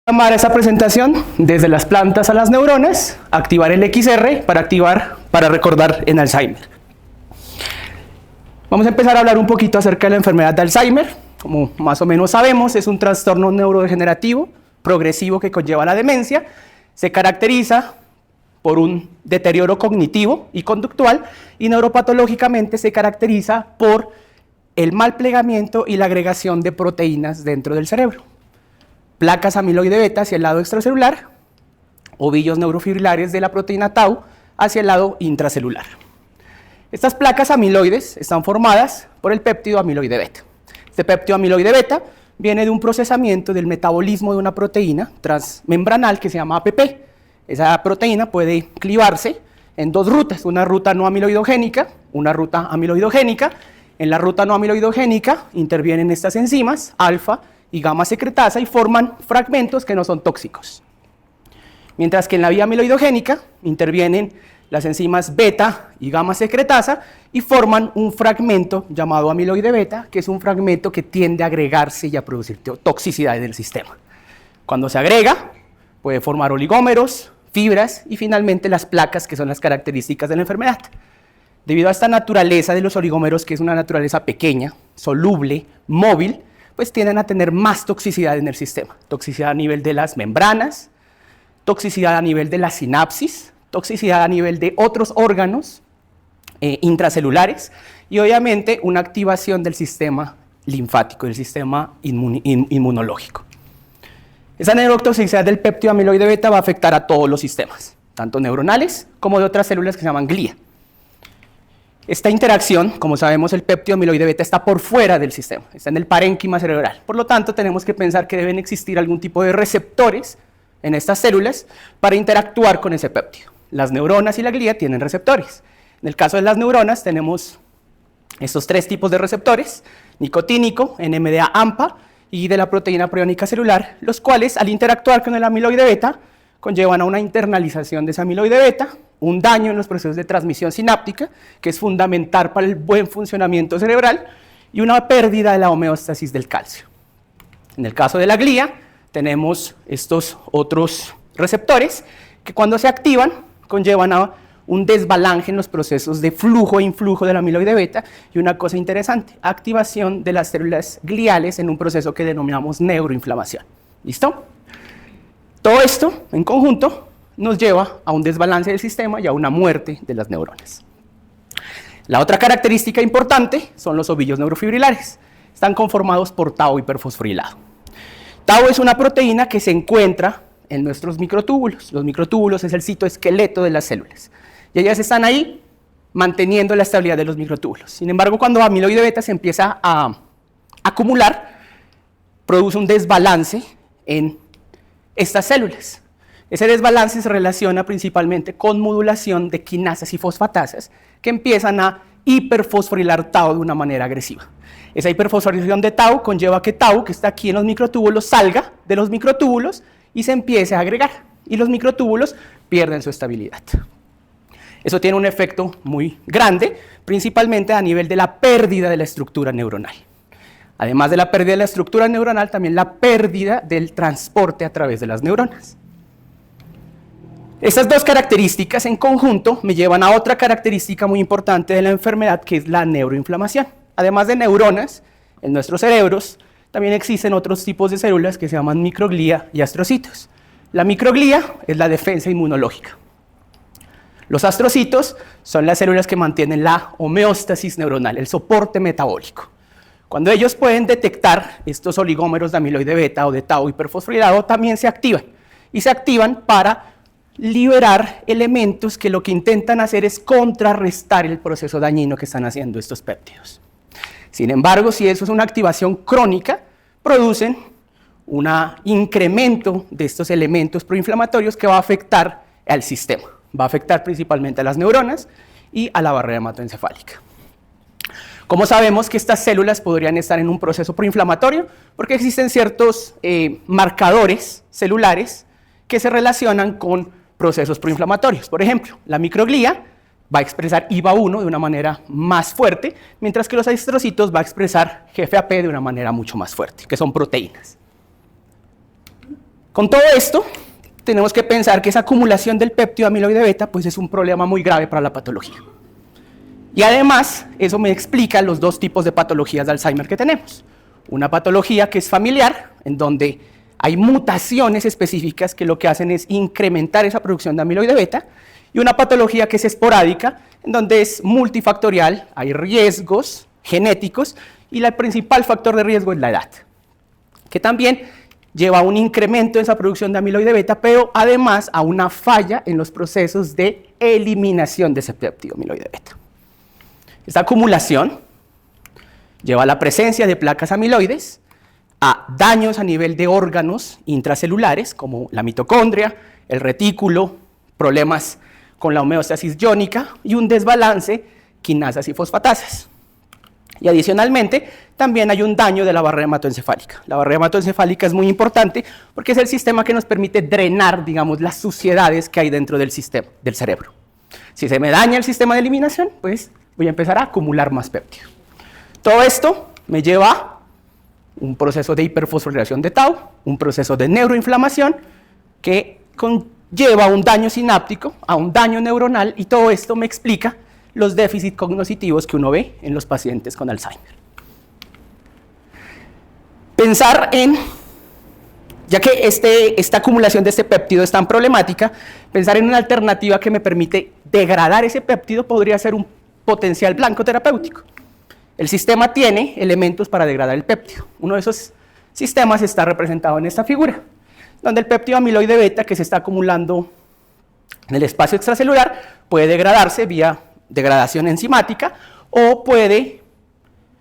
Llamar a esa presentación desde las plantas a las neuronas, activar el XR para recordar en Alzheimer. Vamos a empezar a hablar un poquito acerca de la enfermedad de Alzheimer. Como más o menos sabemos, es un trastorno neurodegenerativo progresivo que conlleva la demencia. Se caracteriza por un deterioro cognitivo y conductual, y neuropatológicamente se caracteriza por el mal plegamiento y la agregación de proteínas dentro del cerebro. Placas amiloide beta hacia el lado extracelular, ovillos neurofibrilares de la proteína tau hacia el lado intracelular. Estas placas amiloides están formadas por el péptido amiloide beta. Este péptido amiloide beta viene de un procesamiento del metabolismo de una proteína transmembranal que se llama APP. Esa proteína puede clivarse en dos rutas, una ruta no amiloidogénica, una ruta amiloidogénica. En la ruta no amiloidogénica intervienen estas enzimas, alfa y gamma secretasa, y forman fragmentos que no son tóxicos. Mientras que en la vía amiloidogénica intervienen las enzimas beta y gamma secretasa y forman un fragmento llamado amiloide beta, que es un fragmento que tiende a agregarse y a producir toxicidad en el sistema. Cuando se agrega, puede formar oligómeros, fibras y finalmente las placas, que son las características de la enfermedad. Debido a esta naturaleza de los oligómeros, que es una naturaleza pequeña, soluble, móvil, pues tienden a tener más toxicidad en el sistema. Toxicidad a nivel de las membranas, toxicidad a nivel de la sinapsis, toxicidad a nivel de otros órganos intracelulares y obviamente una activación del sistema linfático, del sistema inmunológico. Esa neurotoxicidad del péptido amiloide beta va a afectar a todos los sistemas, tanto neuronales como de otras células que se llaman glía. Esta interacción, como sabemos, el péptido amiloide beta está por fuera del sistema, está en el parénquima cerebral. Por lo tanto, tenemos que pensar que deben existir algún tipo de receptores en estas células para interactuar con ese péptido. Las neuronas y la glía tienen receptores. En el caso de las neuronas tenemos estos tres tipos de receptores: nicotínico, NMDA-AMPA y de la proteína priónica celular, los cuales al interactuar con el amiloide beta conllevan a una internalización de ese amiloide beta, un daño en los procesos de transmisión sináptica, que es fundamental para el buen funcionamiento cerebral, y una pérdida de la homeostasis del calcio. En el caso de la glía, tenemos estos otros receptores que cuando se activan conllevan a un desbalance en los procesos de flujo e influjo del amiloide beta, y una cosa interesante, activación de las células gliales en un proceso que denominamos neuroinflamación. ¿Listo? Todo esto en conjunto nos lleva a un desbalance del sistema y a una muerte de las neuronas. La otra característica importante son los ovillos neurofibrilares. Están conformados por tau hiperfosforilado. Tau es una proteína que se encuentra en nuestros microtúbulos. Los microtúbulos es el citoesqueleto de las células. Y ellas están ahí manteniendo la estabilidad de los microtúbulos. Sin embargo, cuando amiloide beta se empieza a acumular, produce un desbalance en estas células. Ese desbalance se relaciona principalmente con modulación de quinasas y fosfatasas que empiezan a hiperfosforilar tau de una manera agresiva. Esa hiperfosforilación de tau conlleva que tau, que está aquí en los microtúbulos, salga de los microtúbulos y se empiece a agregar, y los microtúbulos pierden su estabilidad. Eso tiene un efecto muy grande, principalmente a nivel de la pérdida de la estructura neuronal. Además de la pérdida de la estructura neuronal, también la pérdida del transporte a través de las neuronas. Estas dos características en conjunto me llevan a otra característica muy importante de la enfermedad, que es la neuroinflamación. Además de neuronas, en nuestros cerebros también existen otros tipos de células que se llaman microglía y astrocitos. La microglía es la defensa inmunológica. Los astrocitos son las células que mantienen la homeostasis neuronal, el soporte metabólico. Cuando ellos pueden detectar estos oligómeros de amiloide beta o de tau hiperfosforilado, también se activan. Y se activan para liberar elementos que lo que intentan hacer es contrarrestar el proceso dañino que están haciendo estos péptidos. Sin embargo, si eso es una activación crónica, producen un incremento de estos elementos proinflamatorios que va a afectar al sistema. Va a afectar principalmente a las neuronas y a la barrera hematoencefálica. ¿Cómo sabemos que estas células podrían estar en un proceso proinflamatorio? Porque existen ciertos marcadores celulares que se relacionan con procesos proinflamatorios. Por ejemplo, la microglía va a expresar IBA1 de una manera más fuerte, mientras que los astrocitos va a expresar GFAP de una manera mucho más fuerte, que son proteínas. Con todo esto, tenemos que pensar que esa acumulación del péptido amiloide beta pues es un problema muy grave para la patología. Y además, eso me explica los dos tipos de patologías de Alzheimer que tenemos. Una patología que es familiar, en donde hay mutaciones específicas que lo que hacen es incrementar esa producción de amiloide beta, y una patología que es esporádica, en donde es multifactorial, hay riesgos genéticos, y el principal factor de riesgo es la edad, que también lleva a un incremento en esa producción de amiloide beta, pero además a una falla en los procesos de eliminación de ese péptido amiloide beta. Esta acumulación lleva a la presencia de placas amiloides, a daños a nivel de órganos intracelulares, como la mitocondria, el retículo, problemas con la homeostasis iónica y un desbalance quinasas y fosfatasas. Y adicionalmente, también hay un daño de la barrera hematoencefálica. La barrera hematoencefálica es muy importante porque es el sistema que nos permite drenar, digamos, las suciedades que hay dentro del sistema, del cerebro. Si se me daña el sistema de eliminación, pues voy a empezar a acumular más péptido. Todo esto me lleva a un proceso de hiperfosforilación de tau, un proceso de neuroinflamación que conlleva a un daño sináptico, a un daño neuronal, y todo esto me explica los déficits cognitivos que uno ve en los pacientes con Alzheimer. Pensar en, ya que esta acumulación de este péptido es tan problemática, pensar en una alternativa que me permite degradar ese péptido podría ser un potencial blanco terapéutico. El sistema tiene elementos para degradar el péptido. Uno de esos sistemas está representado en esta figura, donde el péptido amiloide beta que se está acumulando en el espacio extracelular puede degradarse vía degradación enzimática o puede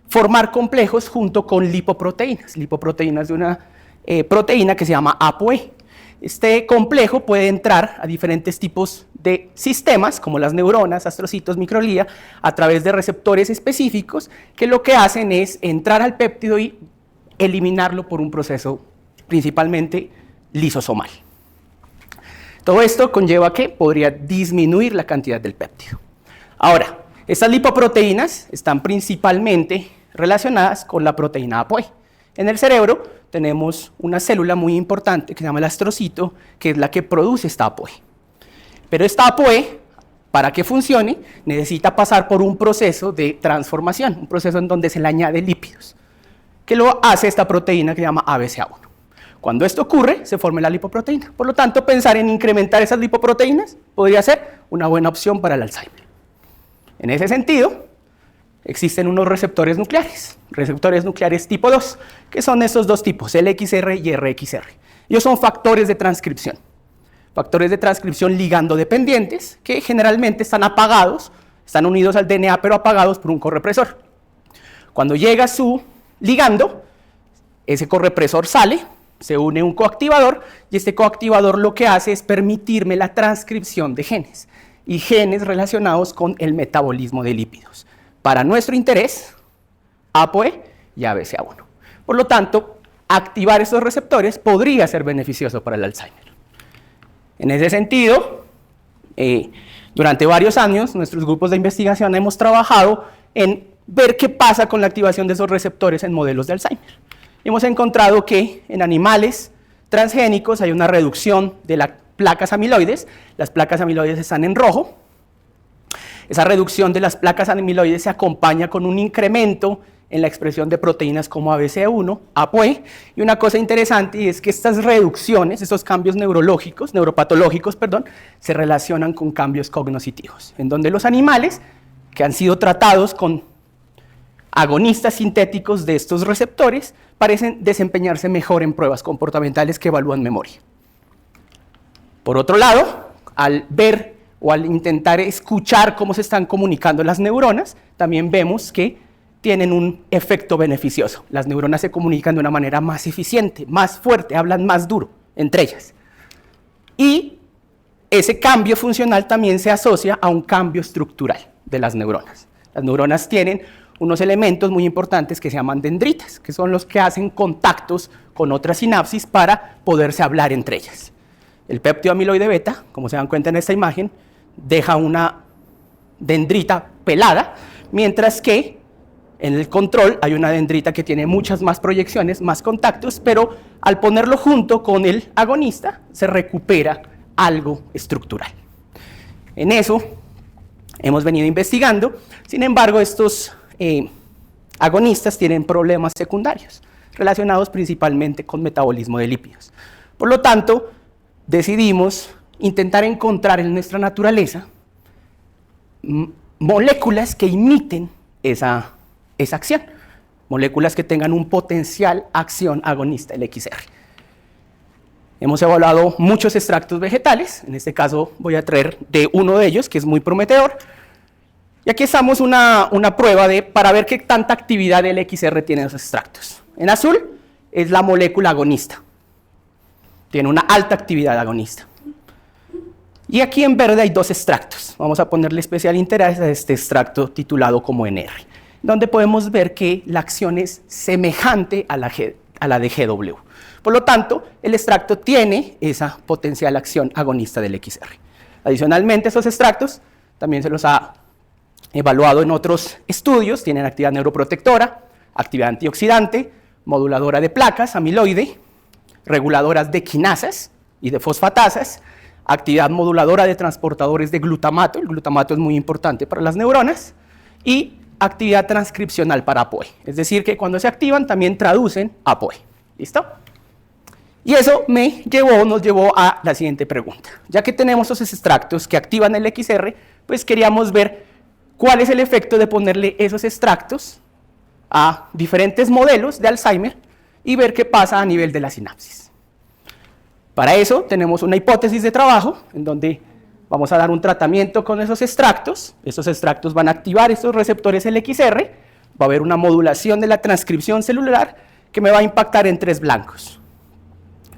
formar complejos junto con lipoproteínas de una proteína que se llama ApoE. Este complejo puede entrar a diferentes tipos de sistemas, como las neuronas, astrocitos, microglia, a través de receptores específicos que lo que hacen es entrar al péptido y eliminarlo por un proceso principalmente lisosomal. Todo esto conlleva que podría disminuir la cantidad del péptido. Ahora, estas lipoproteínas están principalmente relacionadas con la proteína ApoE. En el cerebro tenemos una célula muy importante que se llama el astrocito, que es la que produce esta ApoE. Pero esta ApoE, para que funcione, necesita pasar por un proceso de transformación, un proceso en donde se le añade lípidos, que lo hace esta proteína que se llama ABCA1. Cuando esto ocurre, se forma la lipoproteína. Por lo tanto, pensar en incrementar esas lipoproteínas podría ser una buena opción para el Alzheimer. En ese sentido, existen unos receptores nucleares tipo 2, que son estos dos tipos, LXR y RXR. Ellos son factores de transcripción ligando dependientes, que generalmente están apagados, están unidos al DNA, pero apagados por un correpresor. Cuando llega su ligando, ese correpresor sale, se une un coactivador, y este coactivador lo que hace es permitirme la transcripción de genes, y genes relacionados con el metabolismo de lípidos. Para nuestro interés, ApoE y ABCA1. Por lo tanto, activar estos receptores podría ser beneficioso para el Alzheimer. En ese sentido, durante varios años, nuestros grupos de investigación hemos trabajado en ver qué pasa con la activación de esos receptores en modelos de Alzheimer. Hemos encontrado que en animales transgénicos hay una reducción de las placas amiloides. Las placas amiloides están en rojo. Esa reducción de las placas amiloides se acompaña con un incremento en la expresión de proteínas como ABCA1, ApoE, y una cosa interesante es que estas reducciones, estos cambios neuropatológicos, se relacionan con cambios cognitivos, en donde los animales que han sido tratados con agonistas sintéticos de estos receptores parecen desempeñarse mejor en pruebas comportamentales que evalúan memoria. Por otro lado, al ver o al intentar escuchar cómo se están comunicando las neuronas, también vemos que tienen un efecto beneficioso. Las neuronas se comunican de una manera más eficiente, más fuerte, hablan más duro entre ellas. Y ese cambio funcional también se asocia a un cambio estructural de las neuronas. Las neuronas tienen unos elementos muy importantes que se llaman dendritas, que son los que hacen contactos con otras sinapsis para poderse hablar entre ellas. El péptido amiloide beta, como se dan cuenta en esta imagen, deja una dendrita pelada, mientras que En el control hay una dendrita que tiene muchas más proyecciones, más contactos, pero al ponerlo junto con el agonista se recupera algo estructural. En eso hemos venido investigando. Sin embargo, estos agonistas tienen problemas secundarios relacionados principalmente con metabolismo de lípidos. Por lo tanto, decidimos intentar encontrar en nuestra naturaleza moléculas que imiten esa acción, moléculas que tengan un potencial acción agonista, el XR. Hemos evaluado muchos extractos vegetales, en este caso voy a traer de uno de ellos, que es muy prometedor, y aquí estamos una prueba para ver qué tanta actividad el XR tiene los extractos. En azul es la molécula agonista, tiene una alta actividad agonista. Y aquí en verde hay dos extractos. Vamos a ponerle especial interés a este extracto titulado como NR, donde podemos ver que la acción es semejante a la de GW. Por lo tanto, el extracto tiene esa potencial acción agonista del XR. Adicionalmente, esos extractos también se los ha evaluado en otros estudios, tienen actividad neuroprotectora, actividad antioxidante, moduladora de placas, amiloide, reguladoras de quinasas y de fosfatasas, actividad moduladora de transportadores de glutamato, el glutamato es muy importante para las neuronas, y actividad transcripcional para APOE, es decir, que cuando se activan también traducen APOE. ¿Listo? Y eso nos llevó a la siguiente pregunta. Ya que tenemos esos extractos que activan el XR, pues queríamos ver cuál es el efecto de ponerle esos extractos a diferentes modelos de Alzheimer y ver qué pasa a nivel de la sinapsis. Para eso tenemos una hipótesis de trabajo en donde vamos a dar un tratamiento con esos extractos van a activar estos receptores LXR, va a haber una modulación de la transcripción celular que me va a impactar en tres blancos: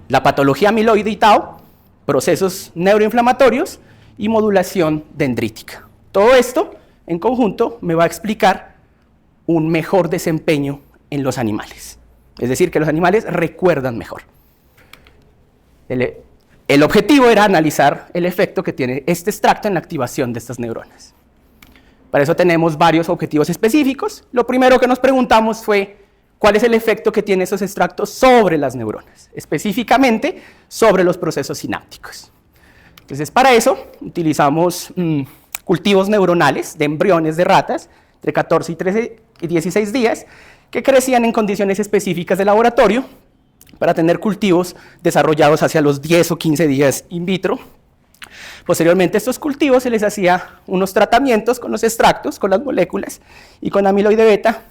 la patología amiloide y tau, procesos neuroinflamatorios y modulación dendrítica. Todo esto en conjunto me va a explicar un mejor desempeño en los animales, es decir, que los animales recuerdan mejor. El objetivo era analizar el efecto que tiene este extracto en la activación de estas neuronas. Para eso tenemos varios objetivos específicos. Lo primero que nos preguntamos fue cuál es el efecto que tienen esos extractos sobre las neuronas, específicamente sobre los procesos sinápticos. Entonces, para eso utilizamos cultivos neuronales de embriones de ratas entre 14 y 16 días que crecían en condiciones específicas de laboratorio para tener cultivos desarrollados hacia los 10 o 15 días in vitro. Posteriormente a estos cultivos se les hacía unos tratamientos con los extractos, con las moléculas y con amiloide beta,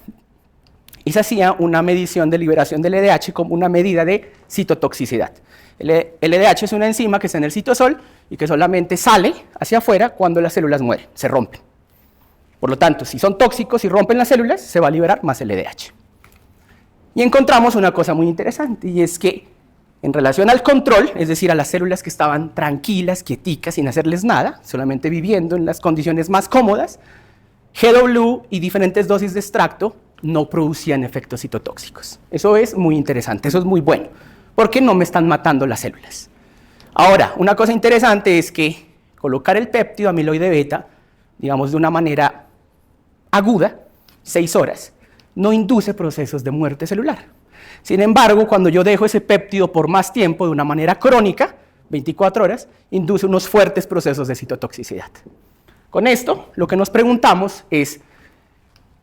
y se hacía una medición de liberación del LDH como una medida de citotoxicidad. El LDH es una enzima que está en el citosol y que solamente sale hacia afuera cuando las células mueren, se rompen. Por lo tanto, si son tóxicos y rompen las células, se va a liberar más LDH. Y encontramos una cosa muy interesante, y es que en relación al control, es decir, a las células que estaban tranquilas, quieticas, sin hacerles nada, solamente viviendo en las condiciones más cómodas, GW y diferentes dosis de extracto no producían efectos citotóxicos. Eso es muy interesante, eso es muy bueno, porque no me están matando las células. Ahora, una cosa interesante es que colocar el péptido amiloide beta, digamos de una manera aguda, 6 horas, no induce procesos de muerte celular. Sin embargo, cuando yo dejo ese péptido por más tiempo, de una manera crónica, 24 horas, induce unos fuertes procesos de citotoxicidad. Con esto, lo que nos preguntamos es,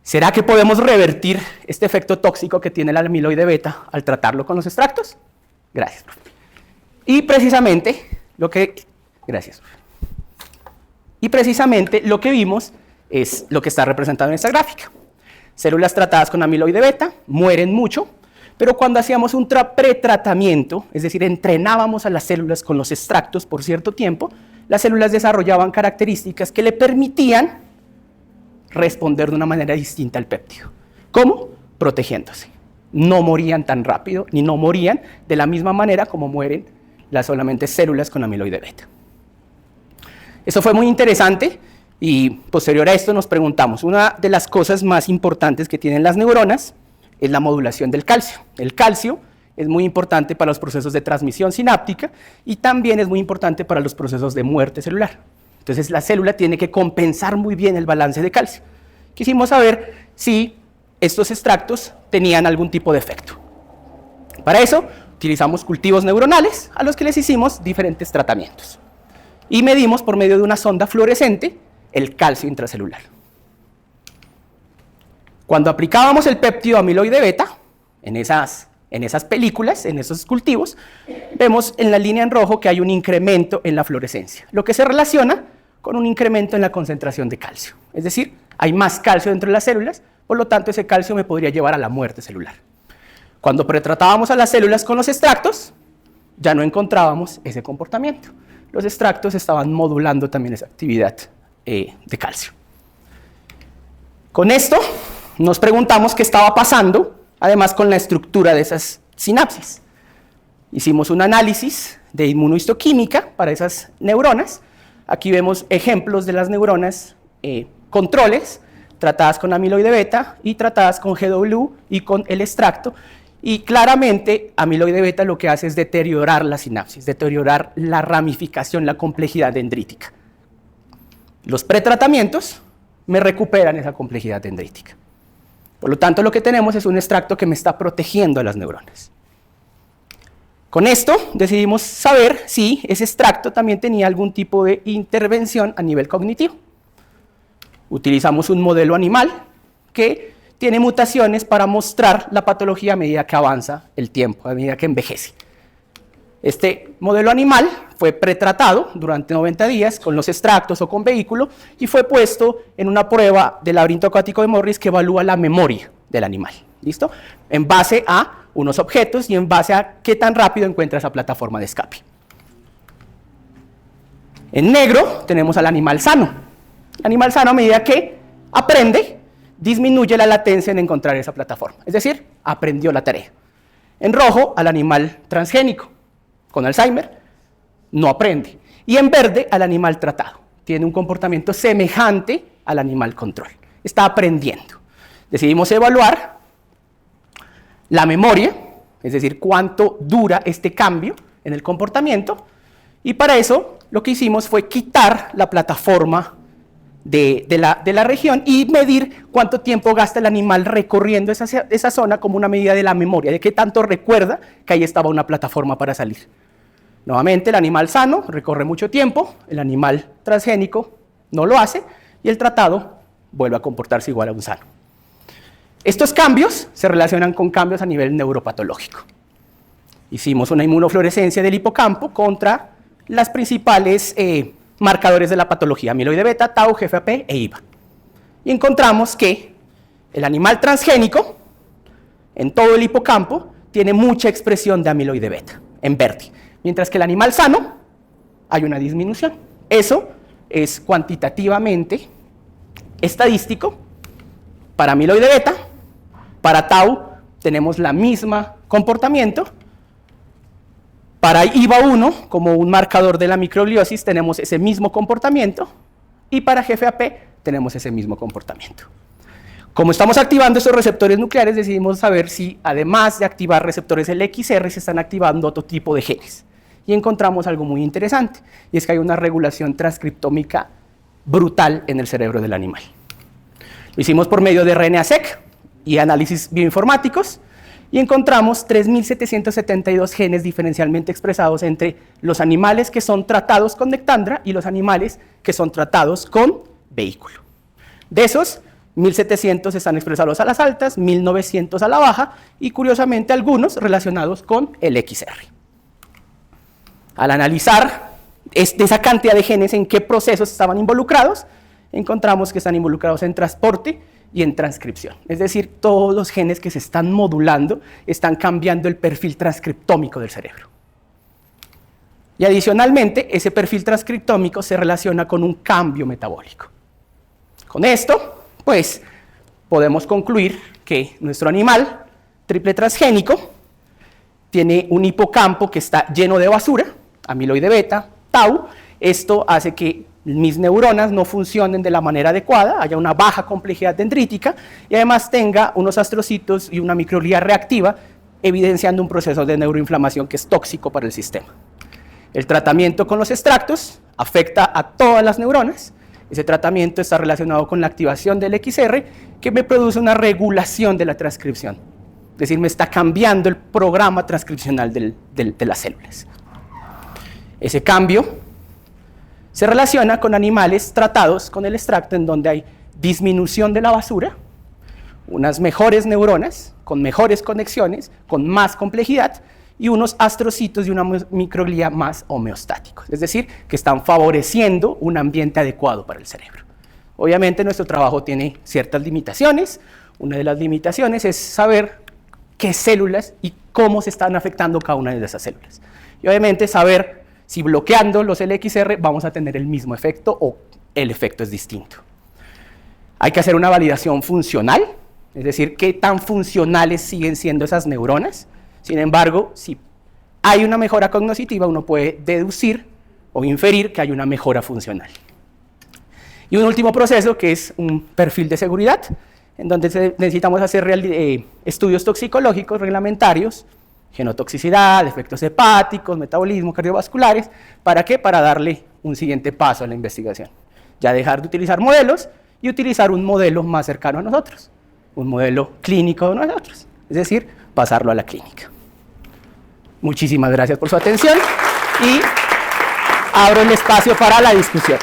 ¿será que podemos revertir este efecto tóxico que tiene el amiloide beta al tratarlo con los extractos? Gracias, profe. Y precisamente lo que vimos es lo que está representado en esta gráfica. Células tratadas con amiloide beta mueren mucho, pero cuando hacíamos un pretratamiento, es decir, entrenábamos a las células con los extractos por cierto tiempo, las células desarrollaban características que le permitían responder de una manera distinta al péptido. ¿Cómo? Protegiéndose. No morían tan rápido, ni no morían de la misma manera como mueren las solamente células con amiloide beta. Eso fue muy interesante. Y posterior a esto nos preguntamos, una de las cosas más importantes que tienen las neuronas es la modulación del calcio. El calcio es muy importante para los procesos de transmisión sináptica y también es muy importante para los procesos de muerte celular. Entonces la célula tiene que compensar muy bien el balance de calcio. Quisimos saber si estos extractos tenían algún tipo de efecto. Para eso, utilizamos cultivos neuronales a los que les hicimos diferentes tratamientos. Y medimos por medio de una sonda fluorescente el calcio intracelular. Cuando aplicábamos el péptido amiloide beta, en esas películas, en esos cultivos, vemos en la línea en rojo que hay un incremento en la fluorescencia, lo que se relaciona con un incremento en la concentración de calcio. Es decir, hay más calcio dentro de las células, por lo tanto ese calcio me podría llevar a la muerte celular. Cuando pretratábamos a las células con los extractos, ya no encontrábamos ese comportamiento. Los extractos estaban modulando también esa actividad de calcio. Con esto nos preguntamos qué estaba pasando, además con la estructura de esas sinapsis. Hicimos un análisis de inmunohistoquímica para esas neuronas. Aquí vemos ejemplos de las neuronas controles, tratadas con amiloide beta y tratadas con GW y con el extracto. Y claramente, amiloide beta lo que hace es deteriorar la sinapsis, deteriorar la ramificación, la complejidad dendrítica. Los pretratamientos me recuperan esa complejidad dendrítica. Por lo tanto, lo que tenemos es un extracto que me está protegiendo a las neuronas. Con esto decidimos saber si ese extracto también tenía algún tipo de intervención a nivel cognitivo. Utilizamos un modelo animal que tiene mutaciones para mostrar la patología a medida que avanza el tiempo, a medida que envejece. Este modelo animal fue pretratado durante 90 días con los extractos o con vehículo y fue puesto en una prueba del laberinto acuático de Morris que evalúa la memoria del animal. ¿Listo? En base a unos objetos y en base a qué tan rápido encuentra esa plataforma de escape. En negro tenemos al animal sano. El animal sano, a medida que aprende, disminuye la latencia en encontrar esa plataforma. Es decir, aprendió la tarea. En rojo, al animal transgénico. Con Alzheimer, no aprende. Y en verde, al animal tratado. Tiene un comportamiento semejante al animal control. Está aprendiendo. Decidimos evaluar la memoria, es decir, cuánto dura este cambio en el comportamiento. Y para eso, lo que hicimos fue quitar la plataforma de la región y medir cuánto tiempo gasta el animal recorriendo esa zona como una medida de la memoria, de qué tanto recuerda que ahí estaba una plataforma para salir. Nuevamente, el animal sano recorre mucho tiempo, el animal transgénico no lo hace y el tratado vuelve a comportarse igual a un sano. Estos cambios se relacionan con cambios a nivel neuropatológico. Hicimos una inmunofluorescencia del hipocampo contra las principales marcadores de la patología, amiloide beta, tau, GFAP e IVA. Y encontramos que el animal transgénico, en todo el hipocampo, tiene mucha expresión de amiloide beta, en verde. Mientras que el animal sano, hay una disminución. Eso es cuantitativamente estadístico. Para amiloide beta, para tau, tenemos la misma comportamiento. Para IVA1, como un marcador de la microgliosis, tenemos ese mismo comportamiento. Y para GFAP, tenemos ese mismo comportamiento. Como estamos activando esos receptores nucleares, decidimos saber si, además de activar receptores LXR, se están activando otro tipo de genes. Y encontramos algo muy interesante, y es que hay una regulación transcriptómica brutal en el cerebro del animal. Lo hicimos por medio de RNA-seq y análisis bioinformáticos, y encontramos 3.772 genes diferencialmente expresados entre los animales que son tratados con Nectandra y los animales que son tratados con vehículo. De esos, 1.700 están expresados a las altas, 1.900 a la baja, y curiosamente algunos relacionados con el XR. Al analizar esa cantidad de genes en qué procesos estaban involucrados, encontramos que están involucrados en transporte y en transcripción. Es decir, todos los genes que se están modulando están cambiando el perfil transcriptómico del cerebro. Y adicionalmente, ese perfil transcriptómico se relaciona con un cambio metabólico. Con esto, pues, podemos concluir que nuestro animal triple transgénico tiene un hipocampo que está lleno de basura, amiloide beta, tau. Esto hace que mis neuronas no funcionen de la manera adecuada, haya una baja complejidad dendrítica y además tenga unos astrocitos y una microglía reactiva, evidenciando un proceso de neuroinflamación que es tóxico para el sistema. El tratamiento con los extractos afecta a todas las neuronas Ese tratamiento está relacionado con la activación del XR, que me produce una regulación de la transcripción. Es decir, me está cambiando el programa transcripcional de las células. Ese cambio se relaciona con animales tratados con el extracto en donde hay disminución de la basura, unas mejores neuronas, con mejores conexiones, con más complejidad, y unos astrocitos y una microglía más homeostáticos, es decir, que están favoreciendo un ambiente adecuado para el cerebro. Obviamente nuestro trabajo tiene ciertas limitaciones. Una de las limitaciones es saber qué células y cómo se están afectando cada una de esas células. Y obviamente saber si bloqueando los LXR vamos a tener el mismo efecto o el efecto es distinto. Hay que hacer una validación funcional, es decir, qué tan funcionales siguen siendo esas neuronas. Sin embargo, si hay una mejora cognitiva, uno puede deducir o inferir que hay una mejora funcional. Y un último proceso que es un perfil de seguridad, en donde necesitamos hacer estudios toxicológicos reglamentarios, genotoxicidad, efectos hepáticos, metabolismo, cardiovasculares. ¿Para qué? Para darle un siguiente paso a la investigación. Ya dejar de utilizar modelos y utilizar un modelo más cercano a nosotros, un modelo clínico de nosotros, es decir, pasarlo a la clínica. Muchísimas gracias por su atención y abro el espacio para la discusión.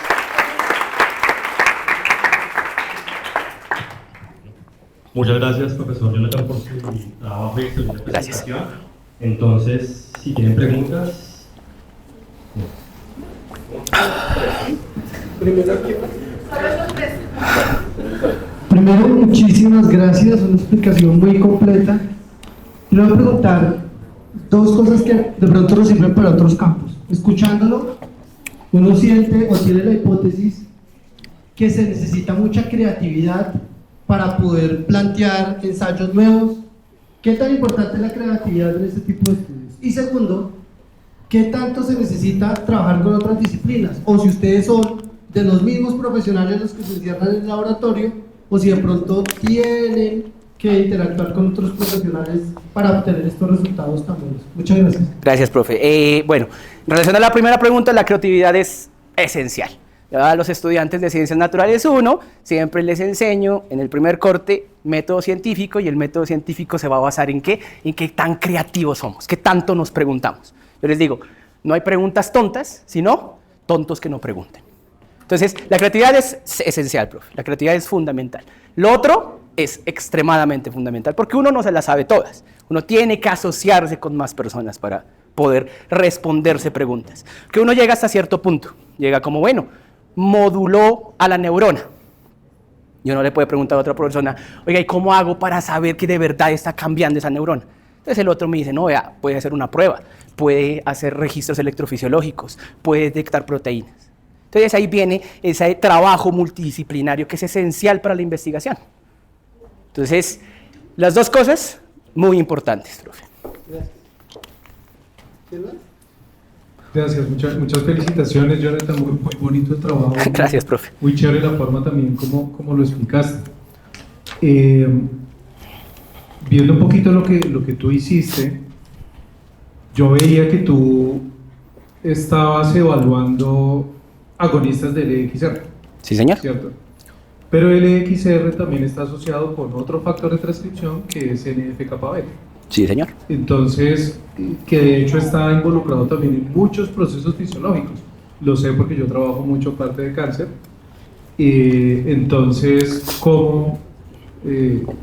Muchas gracias, profesor Jonathan, por su trabajo y excelente presentación. Entonces, si tienen preguntas. Primero, muchísimas gracias, una explicación muy completa. Le voy a preguntar dos cosas que de pronto nos sirven para otros campos. Escuchándolo, uno siente o tiene la hipótesis que se necesita mucha creatividad para poder plantear ensayos nuevos. ¿Qué tan importante es la creatividad en este tipo de estudios? Y segundo, ¿qué tanto se necesita trabajar con otras disciplinas? O si ustedes son de los mismos profesionales los que se encierran en el laboratorio, o si de pronto tienen que interactuar con otros profesionales para obtener estos resultados tan buenos. Muchas gracias. Gracias, profe. Bueno, en relación a la primera pregunta, la creatividad es esencial. A los estudiantes de Ciencias Naturales 1 siempre les enseño en el primer corte método científico, y el método científico se va a basar en qué tan creativos somos, qué tanto nos preguntamos. Yo les digo, no hay preguntas tontas, sino tontos que no pregunten. Entonces, la creatividad es esencial, profe. La creatividad es fundamental. Lo otro es extremadamente fundamental, porque uno no se las sabe todas. Uno tiene que asociarse con más personas para poder responderse preguntas. Que uno llega hasta cierto punto. Llega como, bueno, moduló a la neurona. Y uno le puede preguntar a otra persona, oiga, ¿y cómo hago para saber que de verdad está cambiando esa neurona? Entonces el otro me dice, no, vea, puede hacer una prueba, puede hacer registros electrofisiológicos, puede detectar proteínas. Entonces ahí viene ese trabajo multidisciplinario que es esencial para la investigación. Entonces, las dos cosas muy importantes, profe. Gracias, muchas felicitaciones, Jonathan, muy bonito el trabajo. Gracias, profe. Muy chévere la forma también como lo explicaste. Viendo un poquito lo que tú hiciste, yo veía que tú estabas evaluando agonistas del EXR. Sí, señor. ¿Cierto? Pero el EXR también está asociado con otro factor de transcripción que es NF-kappa beta. Sí, señor. Entonces, que de hecho está involucrado también en muchos procesos fisiológicos. Lo sé porque yo trabajo mucho parte de cáncer. Entonces, ¿cómo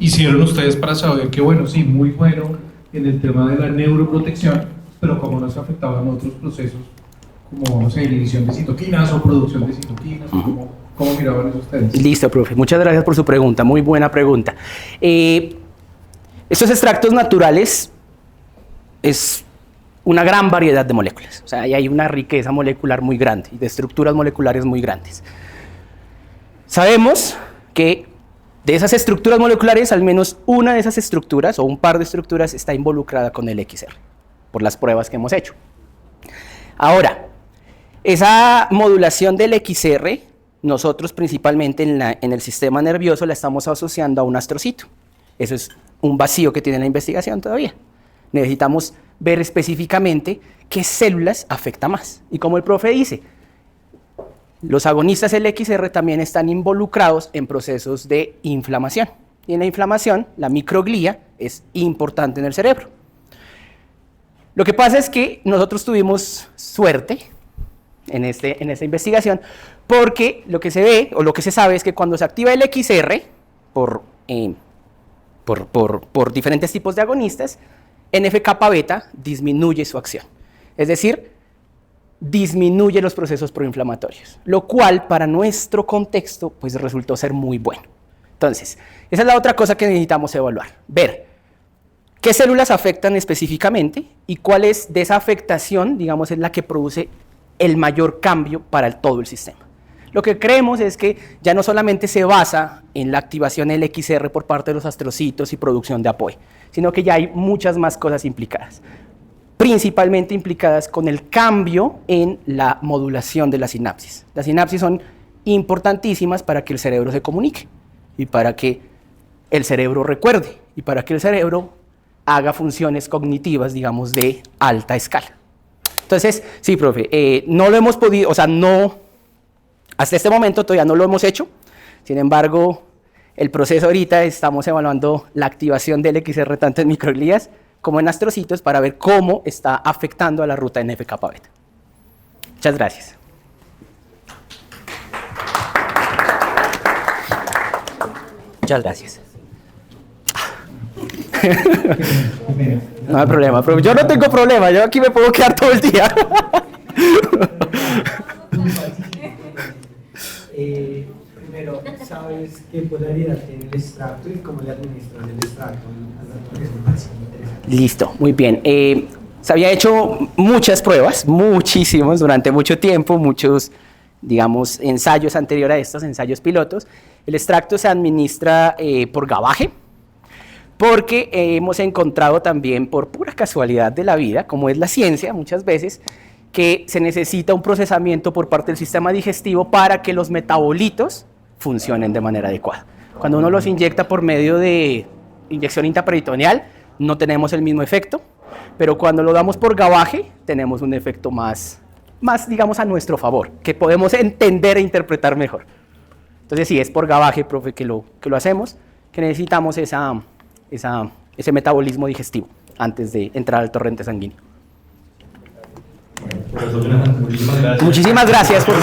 hicieron ustedes para saber que, bueno, sí, muy bueno en el tema de la neuroprotección, pero cómo no se afectaban otros procesos, como, no sé, inhibición de citoquinas o producción de citoquinas? ¿Cómo miraban eso ustedes? Listo, profe. Muchas gracias por su pregunta. Muy buena pregunta. Estos extractos naturales es una gran variedad de moléculas. O sea, ahí hay una riqueza molecular muy grande y de estructuras moleculares muy grandes. Sabemos que de esas estructuras moleculares, al menos una de esas estructuras o un par de estructuras está involucrada con el XR, por las pruebas que hemos hecho. Ahora, esa modulación del XR, nosotros principalmente en el sistema nervioso la estamos asociando a un astrocito. Eso es un vacío que tiene la investigación todavía. Necesitamos ver específicamente qué células afecta más. Y como el profe dice, Los agonistas LXR también están involucrados en procesos de inflamación. Y en la inflamación, la microglía es importante en el cerebro. Lo que pasa es que nosotros tuvimos suerte en esta investigación, porque lo que se ve, o lo que se sabe, es que cuando se activa el XR por diferentes tipos de agonistas, NF-kappa beta disminuye su acción. Es decir, disminuye los procesos proinflamatorios, lo cual para nuestro contexto pues resultó ser muy bueno. Entonces, esa es la otra cosa que necesitamos evaluar, ver qué células afectan específicamente y cuál es de esa afectación, digamos, es la que produce el mayor cambio para todo el sistema. Lo que creemos es que ya no solamente se basa en la activación del XR por parte de los astrocitos y producción de APOE, sino que ya hay muchas más cosas implicadas, principalmente implicadas con el cambio en la modulación de la sinapsis. Las sinapsis son importantísimas para que el cerebro se comunique y para que el cerebro recuerde y para que el cerebro haga funciones cognitivas, digamos, de alta escala. Entonces, sí, profe, no lo hemos podido, o sea, no, hasta este momento todavía no lo hemos hecho. Sin embargo, el proceso ahorita estamos evaluando la activación del XR tanto en microglías como en astrocitos para ver cómo está afectando a la ruta NF-kappa beta. Muchas gracias. Muchas gracias. No hay problema, profe. Yo no tengo problema, yo aquí me puedo quedar todo el día. Primero, ¿sabes qué polaridad tiene el extracto y cómo le administras el extracto al organismo? Listo, muy bien. Se había hecho muchas pruebas, muchísimos, durante mucho tiempo, muchos, digamos, ensayos anteriores a estos, ensayos pilotos. El extracto se administra por gabaje, porque hemos encontrado también, por pura casualidad de la vida, como es la ciencia muchas veces, que se necesita un procesamiento por parte del sistema digestivo para que los metabolitos funcionen de manera adecuada. Cuando uno los inyecta por medio de inyección intraperitoneal, no tenemos el mismo efecto, pero cuando lo damos por gabaje, tenemos un efecto más, digamos, a nuestro favor, que podemos entender e interpretar mejor. Entonces, sí, es por gabaje, profe, que lo hacemos, que necesitamos ese metabolismo digestivo antes de entrar al torrente sanguíneo. Profesor Jonathan, muchísimas gracias. Muchísimas gracias por...